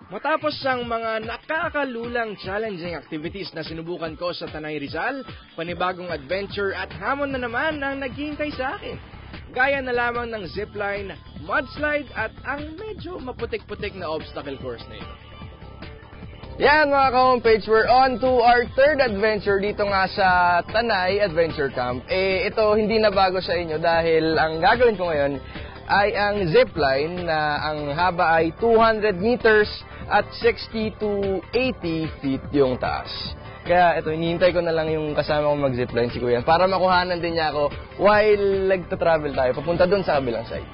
Matapos ang mga nakakalulang challenging activities na sinubukan ko sa Tanay Rizal, panibagong adventure at hamon na naman ang naghihintay sa akin. Gaya na lamang ng zipline, mudslide at ang medyo maputik-putik na obstacle course na ito. Yan mga ka-homepage, we're on to our third adventure dito nga sa Tanay Adventure Camp. Ito hindi na bago sa inyo dahil ang gagawin ko ngayon ay ang zipline na ang haba ay 200 meters at 60 to 80 feet yung taas. Kaya ito, hinihintay ko na lang yung kasama ko mag-zipline si Kuya para makuhanan din niya ako while nagta-travel tayo papunta doon sa kabilang side.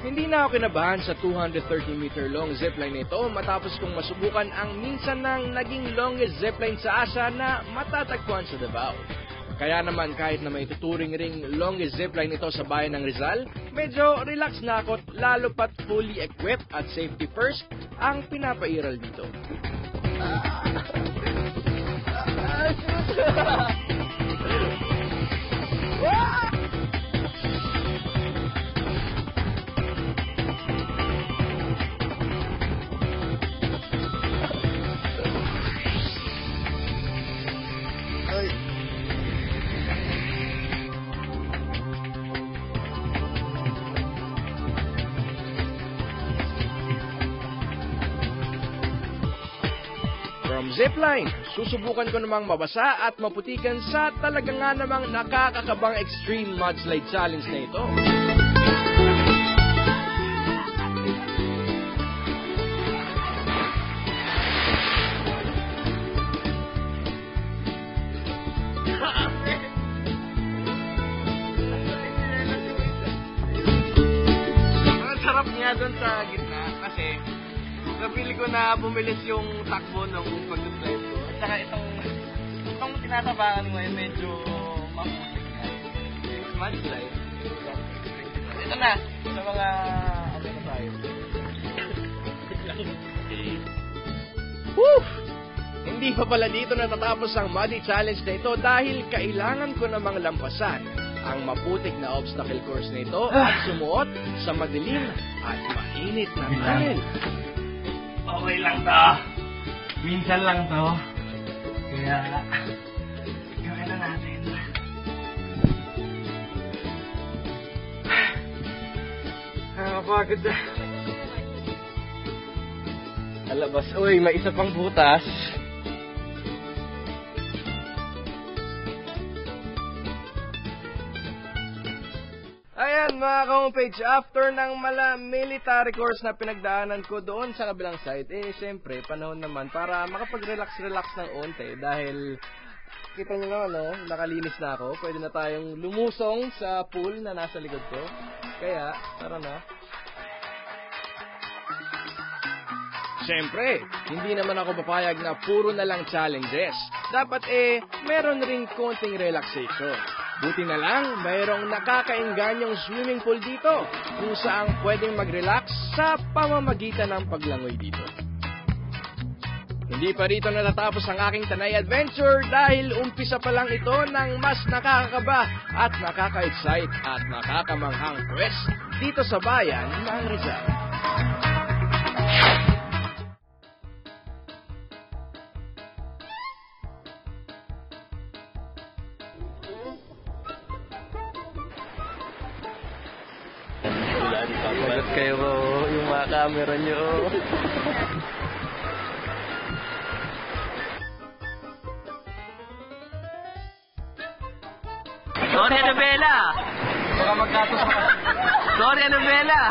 Hindi na ako kinabahan sa 230-meter long zipline nito matapos kong masubukan ang minsan nang naging longest zipline sa Asia na matatagpuan sa Davao. Kaya naman kahit na may tuturing ring longest zipline ito sa bayan ng Rizal, medyo relax na ako lalo pat fully equipped at safety first ang pinapairal dito. From zipline, susubukan ko namang mabasa at maputikan sa talaga nga namang nakakakabang extreme mudslide challenge na ito. Ang sarap niya doon sa gitna kasi napili ko na bumilis yung takbo ng pag-slide ko. At saka itong tinatabangan mo ay medyo maputik na. Mudslide. Ito na, sa mga ano na tayo. Woo! Hindi pa pala dito natatapos ang muddy challenge na ito dahil kailangan ko namang lampasan ang maputik na obstacle course na ito at sumuot sa madilim at mainit na tunnel. Okay lang to. Minsan lang to. Kaya, gawin na natin. Nakakapagod na. Alabas, uy, may isa pang butas. Ayan mga ka-homepage, after ng military course na pinagdaanan ko doon sa kabilang side, siyempre, panahon naman para makapag-relax-relax ng onte dahil kita nyo naman, no, nakalinis na ako. Pwede na tayong lumusong sa pool na nasa likod ko. Kaya, tara na. Siyempre, hindi naman ako papayag na puro na lang challenges. Dapat meron ring konting relaxation. Buti na lang, mayroong nakakaingganyong swimming pool dito kung saan pwedeng mag-relax sa pamamagitan ng paglangoy dito. Hindi pa rito natatapos ang aking Tanay adventure dahil umpisa pa lang ito ng mas nakakakaba at nakaka-excite at nakakamanghang quest dito sa bayan ng Rizal. Magat kayo yung mga camera nyo. Sorry, Annabella! Baka magkatos pa. Sorry, Annabella!